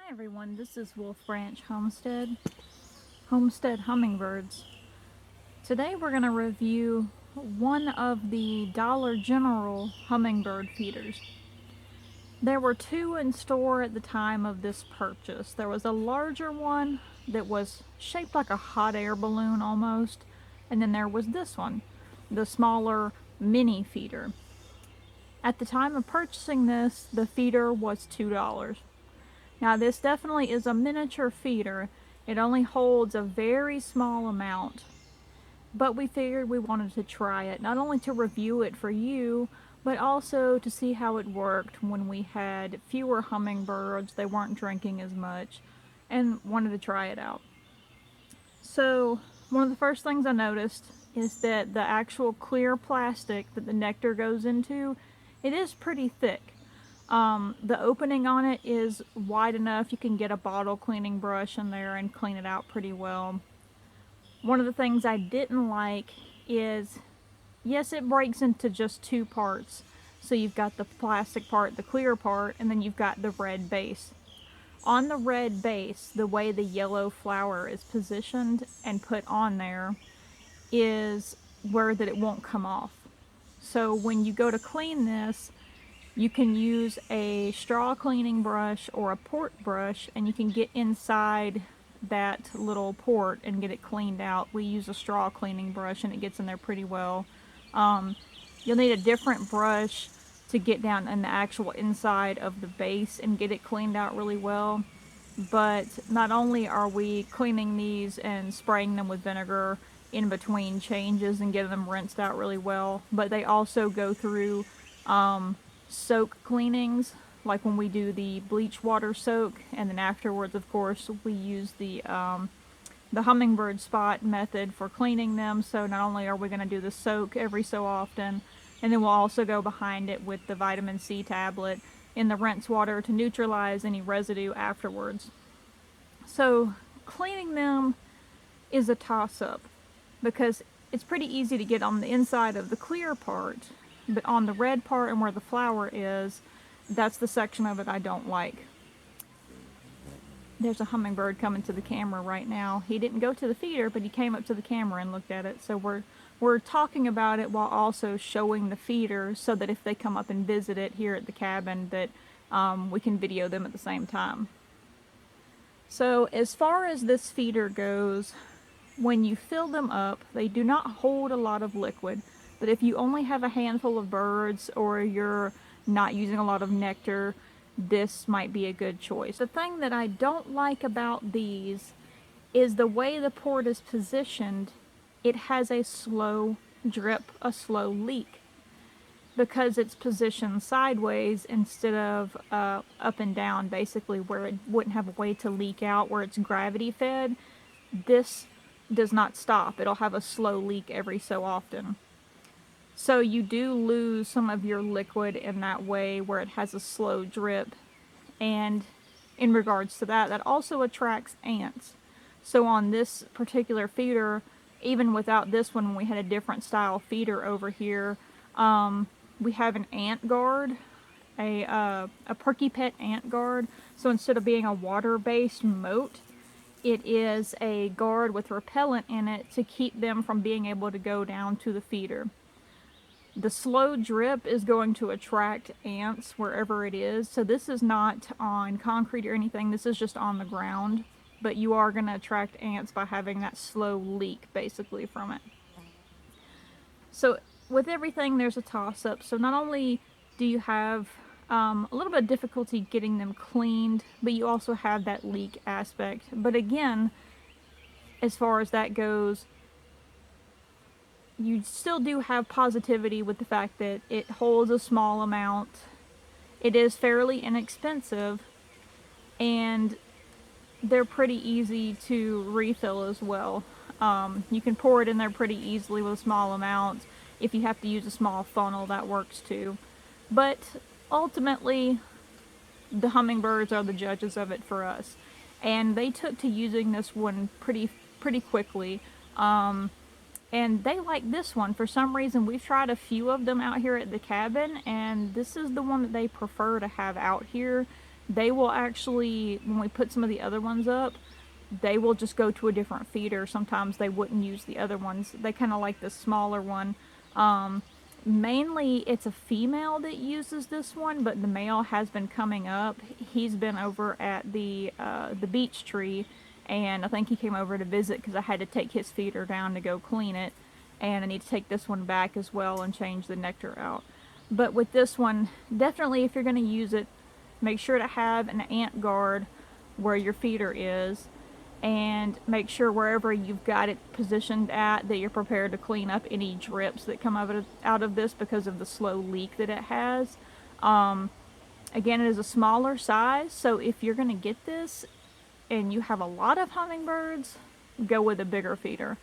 Hi everyone, this is Wolf Branch Homestead Hummingbirds. Today we're going to review one of the Dollar General hummingbird feeders. There were two in store at the time of this purchase. There was a larger one that was shaped like a hot air balloon almost, and then there was this one, the smaller mini feeder. At the time of purchasing this, the feeder was $2. Now this definitely is a miniature feeder. It only holds a very small amount, but we figured we wanted to try it, not only to review it for you, but also to see how it worked when we had fewer hummingbirds, they weren't drinking as much, and wanted to try it out. So one of the first things I noticed is that the actual clear plastic that the nectar goes into, it is pretty thick. The opening on it is wide enough you can get a bottle cleaning brush in there and clean it out pretty well. One of the things I didn't like is, yes, it breaks into just two parts. So you've got the plastic part, the clear part, and then you've got the red base. On the red base, the way the yellow flower is positioned and put on there is where that it won't come off. So when you go to clean this, you can use a straw cleaning brush or a port brush, and you can get inside that little port and get it cleaned out. We use a straw cleaning brush and it gets in there pretty well. You'll need a different brush to get down in the actual inside of the base and get it cleaned out really well. But not only are we cleaning these and spraying them with vinegar in between changes and getting them rinsed out really well, but they also go through soak cleanings, like when we do the bleach water soak, and then afterwards, of course, we use the hummingbird spot method for cleaning them. So not only are we going to do the soak every so often, and then we'll also go behind it with the vitamin C tablet in the rinse water to neutralize any residue afterwards. So cleaning them is a toss-up because it's pretty easy to get on the inside of the clear part, but on the red part and where the flower is, that's the section of it I don't like. There's a hummingbird coming to the camera right now. He didn't go to the feeder, but he came up to the camera and looked at it. So we're talking about it while also showing the feeder, so that if they come up and visit it here at the cabin, that we can video them at the same time. So as far as this feeder goes, when you fill them up, they do not hold a lot of liquid. But if you only have a handful of birds or you're not using a lot of nectar, this might be a good choice. The thing that I don't like about these is the way the port is positioned. It has a slow drip, a slow leak, because it's positioned sideways instead of up and down, basically, where it wouldn't have a way to leak out, where it's gravity fed. This does not stop. It'll have a slow leak every so often. So you do lose some of your liquid in that way, where it has a slow drip. And in regards to that, that also attracts ants. So on this particular feeder, even without this one, we had a different style feeder over here. We have an ant guard, a Perky Pet ant guard. So instead of being a water-based moat, it is a guard with repellent in it to keep them from being able to go down to the feeder. The slow drip is going to attract ants wherever it is. So this is not on concrete or anything. This is just on the ground. But you are going to attract ants by having that slow leak, basically, from it. So with everything, there's a toss-up. So not only do you have a little bit of difficulty getting them cleaned, but you also have that leak aspect. But again, as far as that goes, you still do have positivity with the fact that it holds a small amount. It is fairly inexpensive, and they're pretty easy to refill as well. You can pour it in there pretty easily with a small amount. If you have to use a small funnel, that works too. But ultimately, the hummingbirds are the judges of it for us. And they took to using this one pretty quickly. And they like this one. For some reason, we've tried a few of them out here at the cabin, and this is the one that they prefer to have out here. they will actually, when we put some of the other ones up, they will just go to a different feeder. Sometimes they wouldn't use the other ones. They kind of like the smaller one. Mainly it's a female that uses this one, but the male has been coming up. He's been over at the beech tree, and I think he came over to visit because I had to take his feeder down to go clean it, and I need to take this one back as well and change the nectar out. But with this one, definitely if you're going to use it, make sure to have an ant guard where your feeder is, and make sure wherever you've got it positioned at that you're prepared to clean up any drips that come out of this because of the slow leak that it has. Again, it is a smaller size, so if you're going to get this and you have a lot of hummingbirds, go with a bigger feeder.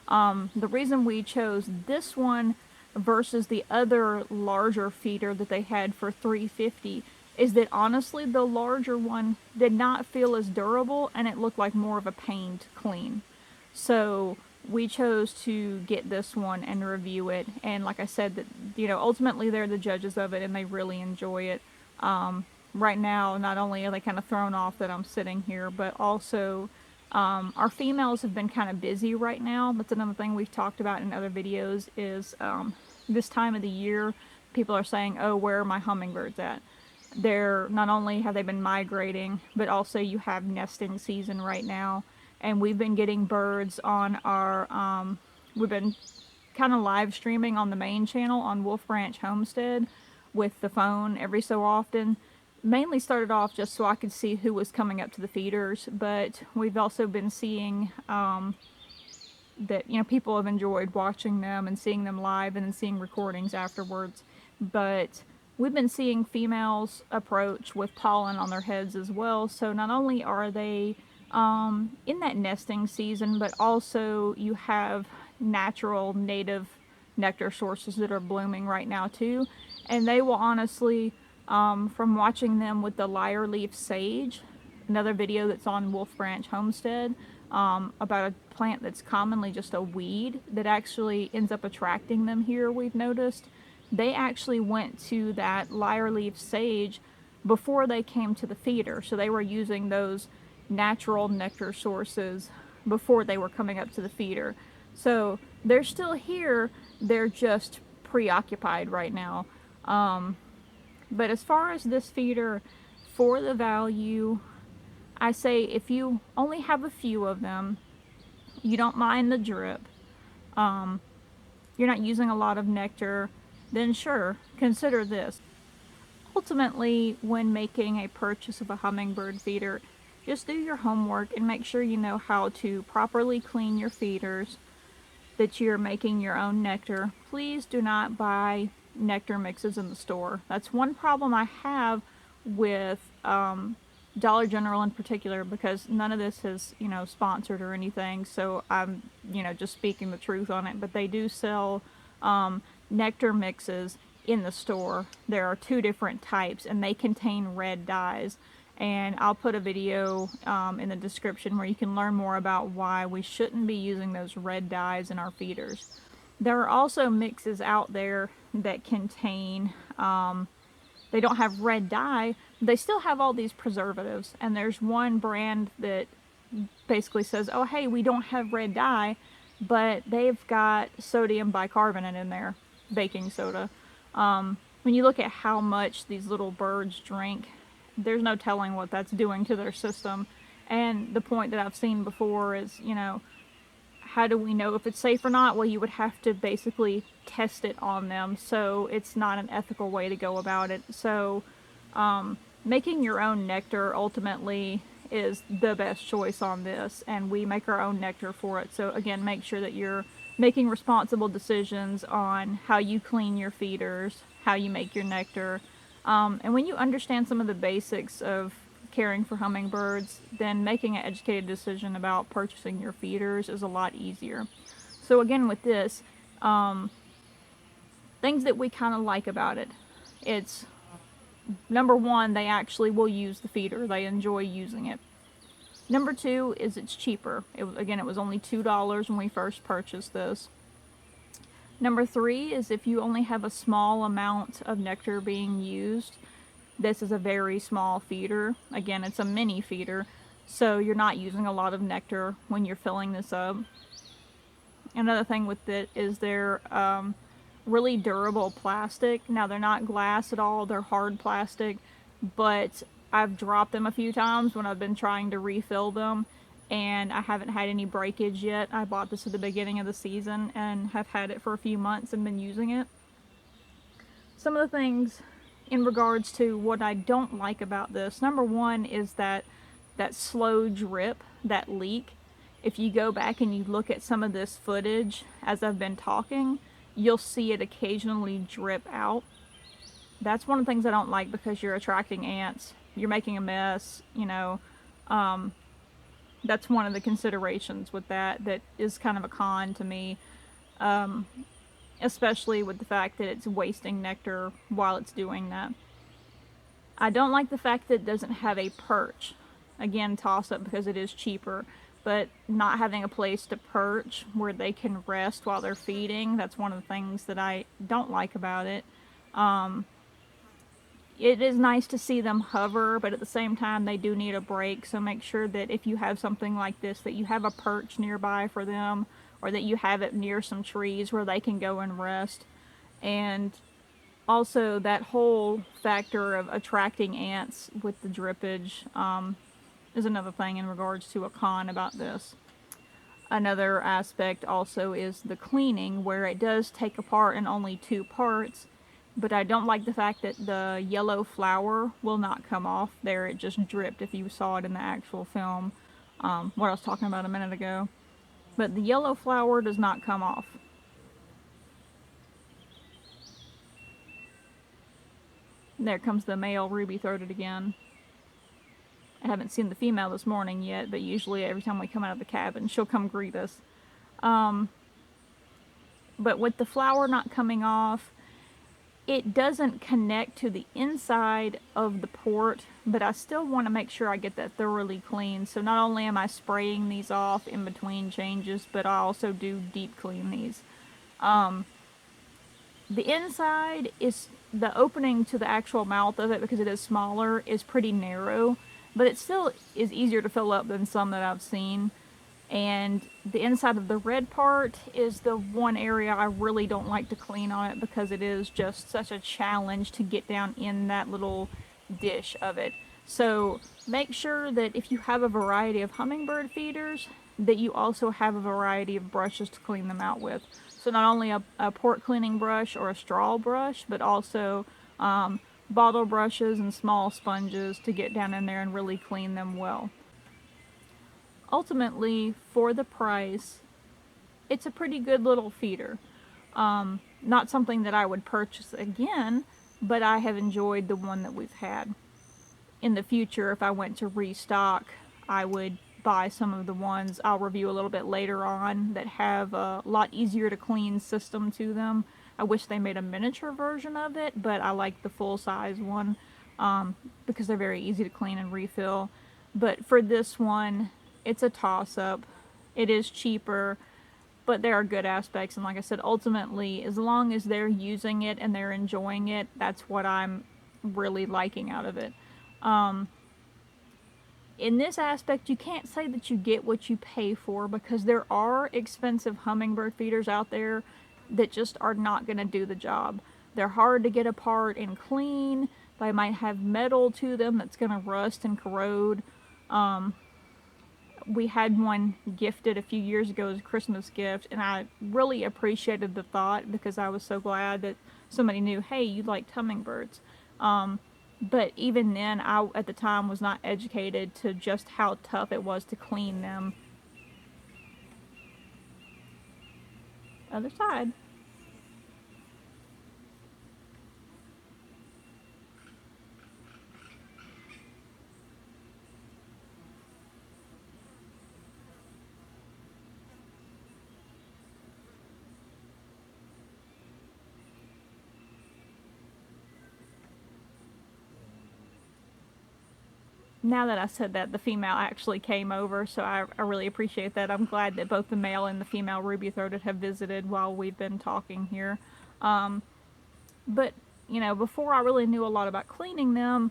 The reason we chose this one versus the other larger feeder that they had for $3.50 is that honestly the larger one did not feel as durable, and it looked like more of a pain to clean. So we chose to get this one and review it, and like I said, that, you know, ultimately they're the judges of it and they really enjoy it. Right now, not only are they kind of thrown off that I'm sitting here, but also our females have been kind of busy right now. That's another thing we've talked about in other videos is this time of the year, people are saying, oh, where are my hummingbirds at? They're not only have they been migrating, but also you have nesting season right now. And we've been getting birds on our, we've been kind of live streaming on the main channel on Wolf Ranch Homestead with the phone every so often. Mainly started off just so I could see who was coming up to the feeders, but we've also been seeing that, you know, people have enjoyed watching them and seeing them live and then seeing recordings afterwards. But we've been seeing females approach with pollen on their heads as well. So not only are they in that nesting season, but also you have natural native nectar sources that are blooming right now too. And they will honestly, from watching them with the lyre leaf sage, another video that's on Wolf Branch Homestead, about a plant that's commonly just a weed that actually ends up attracting them here, we've noticed. They actually went to that lyre leaf sage before they came to the feeder. So they were using those natural nectar sources before they were coming up to the feeder. So they're still here, they're just preoccupied right now. But as far as this feeder, for the value, I say if you only have a few of them, you don't mind the drip, you're not using a lot of nectar, then sure, consider this. Ultimately, when making a purchase of a hummingbird feeder, just do your homework and make sure you know how to properly clean your feeders, that you're making your own nectar. Please do not buy nectar mixes in the store. That's one problem I have with Dollar General in particular, because none of this is, you know, sponsored or anything, so I'm, you know, just speaking the truth on it. But they do sell nectar mixes in the store. There are two different types and they contain red dyes, and I'll put a video in the description where you can learn more about why we shouldn't be using those red dyes in our feeders. There are also mixes out there that contain, they don't have red dye, they still have all these preservatives, and there's one brand that basically says, oh hey, we don't have red dye, but they've got sodium bicarbonate in there, baking soda. When you look at how much these little birds drink, there's no telling what that's doing to their system. And the point that I've seen before is, you know, how do we know if it's safe or not? Well, you would have to basically test it on them, so it's not an ethical way to go about it. So making your own nectar ultimately is the best choice on this, and we make our own nectar for it. So again, make sure that you're making responsible decisions on how you clean your feeders, how you make your nectar, and when you understand some of the basics of caring for hummingbirds, then making an educated decision about purchasing your feeders is a lot easier. So again, with this, things that we kind of like about it, it's number one, they actually will use the feeder, they enjoy using it. Number two is it's cheaper. It was only $2 when we first purchased this. Number three is if you only have a small amount of nectar being used, This is a very small feeder. Again, it's a mini feeder, so you're not using a lot of nectar when you're filling this up. Another thing with it is they're really durable plastic. Now, they're not glass at all, they're hard plastic, but I've dropped them a few times when I've been trying to refill them, and I haven't had any breakage yet. I bought this at the beginning of the season and have had it for a few months and been using it. Some of the things in regards to what I don't like about this, number one is that slow drip, that leak. If you go back and you look at some of this footage as I've been talking, you'll see it occasionally drip out. That's one of the things I don't like, because you're attracting ants, you're making a mess, you know. That's one of the considerations with that is kind of a con to me, especially with the fact that it's wasting nectar while it's doing that. I don't like the fact that it doesn't have a perch. Again, toss up because it is cheaper, but not having a place to perch where they can rest while they're feeding, that's one of the things that I don't like about it. It is nice to see them hover, but at the same time they do need a break, so make sure that if you have something like this, that you have a perch nearby for them, or that you have it near some trees where they can go and rest. And also, that whole factor of attracting ants with the drippage is another thing in regards to a con about this. Another aspect also is the cleaning, where it does take apart in only 2 parts, but I don't like the fact that the yellow flower will not come off there. It just dripped if you saw it in the actual film, what I was talking about a minute ago. But the yellow flower does not come off. There comes the male ruby-throated again. I haven't seen the female this morning yet, but usually every time we come out of the cabin, she'll come greet us. But with the flower not coming off, it doesn't connect to the inside of the port, but I still want to make sure I get that thoroughly clean. So not only am I spraying these off in between changes, but I also do deep clean these. The inside is, the opening to the actual mouth of it, because it is smaller, is pretty narrow, but it still is easier to fill up than some that I've seen. And the inside of the red part is the one area I really don't like to clean on it, because it is just such a challenge to get down in that little dish of it. So make sure that if you have a variety of hummingbird feeders, that you also have a variety of brushes to clean them out with. So not only a port cleaning brush or a straw brush, but also bottle brushes and small sponges to get down in there and really clean them well. Ultimately, for the price, it's a pretty good little feeder. Not something that I would purchase again, but I have enjoyed the one that we've had. In the future, if I went to restock, I would buy some of the ones I'll review a little bit later on that have a lot easier to clean system to them. I wish they made a miniature version of it, but I like the full-size one because they're very easy to clean and refill. But for this one, it's a toss-up. It is cheaper, but there are good aspects, and like I said, ultimately, as long as they're using it and they're enjoying it, that's what I'm really liking out of it. In this aspect, you can't say that you get what you pay for, because there are expensive hummingbird feeders out there that just are not going to do the job. They're hard to get apart and clean. They might have metal to them that's going to rust and corrode. We had one gifted a few years ago as a Christmas gift, and I really appreciated the thought, because I was so glad that somebody knew, hey, you liked hummingbirds. But even then, I, at the time, was not educated to just how tough it was to clean them. Other side. Now that I said that, the female actually came over, so I really appreciate that. I'm glad that both the male and the female ruby-throated have visited while we've been talking here. But you know, before I really knew a lot about cleaning them,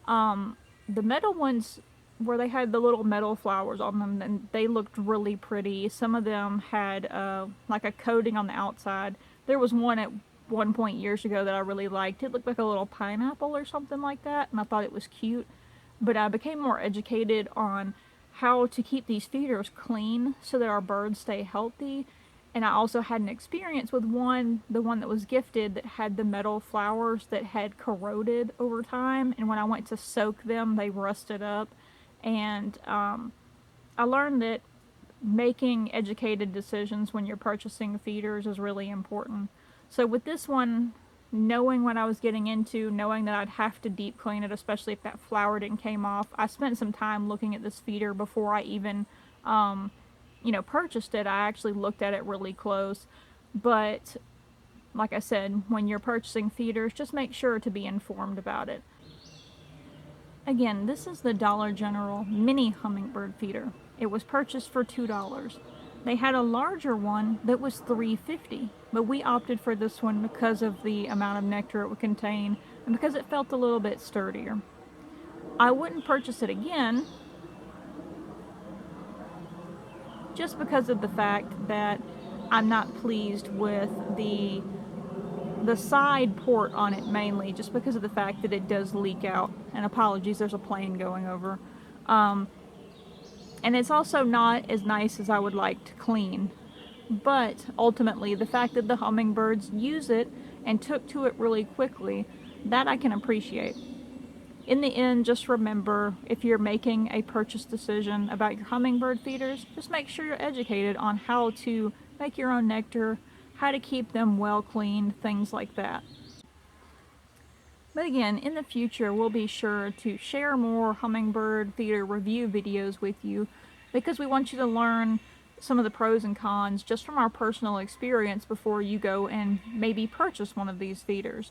the metal ones where they had the little metal flowers on them, and they looked really pretty. Some of them had like a coating on the outside. There was one at one point years ago that I really liked. It looked like a little pineapple or something like that, and I thought it was cute. But I became more educated on how to keep these feeders clean so that our birds stay healthy. And I also had an experience with the one that was gifted, that had the metal flowers that had corroded over time. And when I went to soak them, they rusted up. And I learned that making educated decisions when you're purchasing feeders is really important. So with this one, knowing what I was getting into, knowing that I'd have to deep clean it, especially if that flower didn't came off, I spent some time looking at this feeder before I even, you know, purchased it. I actually looked at it really close. But like I said, when you're purchasing feeders, just make sure to be informed about it. Again, this is the Dollar General mini hummingbird feeder. It was purchased for $2. They had a larger one that was $3.50, but we opted for this one because of the amount of nectar it would contain and because it felt a little bit sturdier. I wouldn't purchase it again, just because of the fact that I'm not pleased with the side port on it, mainly just because of the fact that it does leak out. And apologies, there's a plane going over. And it's also not as nice as I would like to clean. But ultimately, the fact that the hummingbirds use it and took to it really quickly, that I can appreciate. In the end, just remember, if you're making a purchase decision about your hummingbird feeders, just make sure you're educated on how to make your own nectar, how to keep them well cleaned, things like that. But again, in the future, we'll be sure to share more hummingbird feeder review videos with you, because we want you to learn some of the pros and cons just from our personal experience before you go and maybe purchase one of these feeders.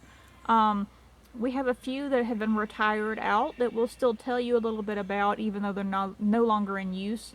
We have a few that have been retired out that we'll still tell you a little bit about, even though they're no longer in use.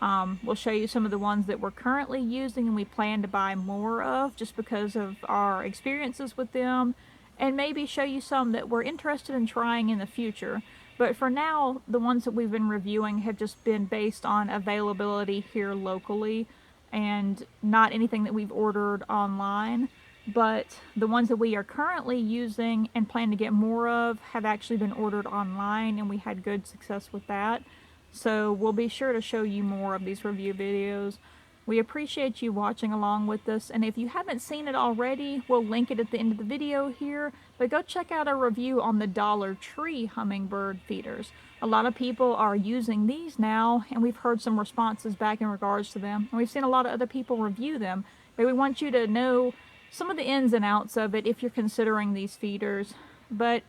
We'll show you some of the ones that we're currently using and we plan to buy more of just because of our experiences with them, and maybe show you some that we're interested in trying in the future. But for now, the ones that we've been reviewing have just been based on availability here locally and not anything that we've ordered online. But the ones that we are currently using and plan to get more of have actually been ordered online, and we had good success with that. So we'll be sure to show you more of these review videos. We appreciate you watching along with us, and if you haven't seen it already, we'll link it at the end of the video here, but go check out our review on the Dollar Tree hummingbird feeders. A lot of people are using these now, and we've heard some responses back in regards to them, and we've seen a lot of other people review them, but we want you to know some of the ins and outs of it if you're considering these feeders. But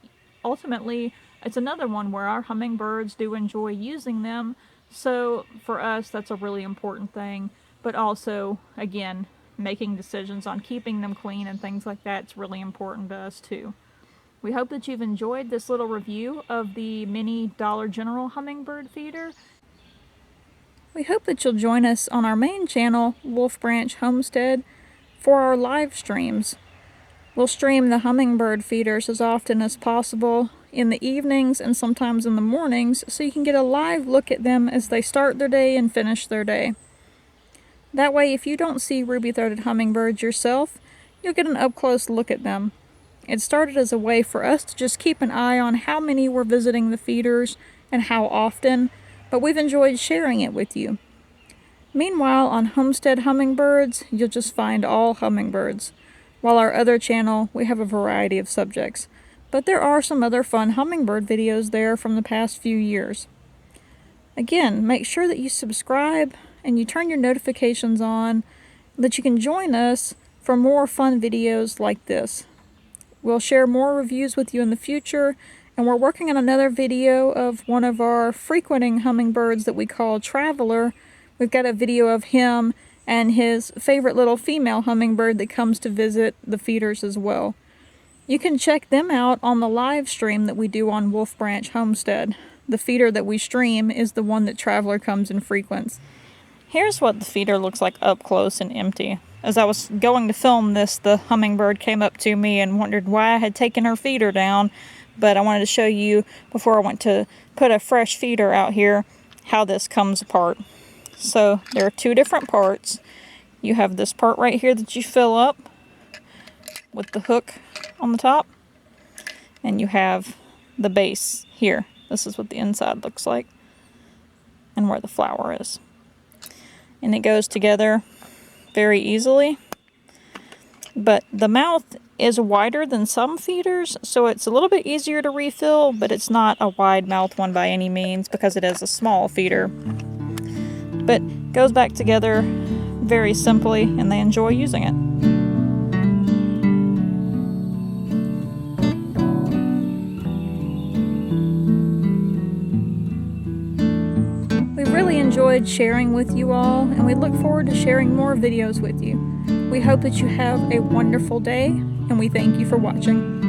ultimately, it's another one where our hummingbirds do enjoy using them, so for us that's a really important thing. But also, again, making decisions on keeping them clean and things like that is really important to us too. We hope that you've enjoyed this little review of the mini Dollar General hummingbird feeder. We hope that you'll join us on our main channel, Wolf Branch Homestead, for our live streams. We'll stream the hummingbird feeders as often as possible in the evenings and sometimes in the mornings, so you can get a live look at them as they start their day and finish their day. That way, if you don't see ruby-throated hummingbirds yourself, you'll get an up-close look at them. It started as a way for us to just keep an eye on how many were visiting the feeders and how often, but we've enjoyed sharing it with you. Meanwhile, on Homestead Hummingbirds, you'll just find all hummingbirds, while our other channel, we have a variety of subjects. But there are some other fun hummingbird videos there from the past few years. Again, make sure that you subscribe and you turn your notifications on, that you can join us for more fun videos like this. We'll share more reviews with you in the future, and we're working on another video of one of our frequenting hummingbirds that we call Traveler. We've got a video of him and his favorite little female hummingbird that comes to visit the feeders as well. You can check them out on the live stream that we do on Wolf Branch Homestead. The feeder that we stream is the one that Traveler comes and frequents. Here's what the feeder looks like up close and empty. as I was going to film this, the hummingbird came up to me and wondered why I had taken her feeder down. But I wanted to show you, before I went to put a fresh feeder out here, how this comes apart. So there are two different parts. You have this part right here that you fill up with the hook on the top. And you have the base here. This is what the inside looks like. And where the flower is. And it goes together very easily. But the mouth is wider than some feeders, so it's a little bit easier to refill, but it's not a wide mouth one by any means because it is a small feeder. But it goes back together very simply, and they enjoy using it. We really enjoyed sharing with you all, and we look forward to sharing more videos with you. We hope that you have a wonderful day, and we thank you for watching.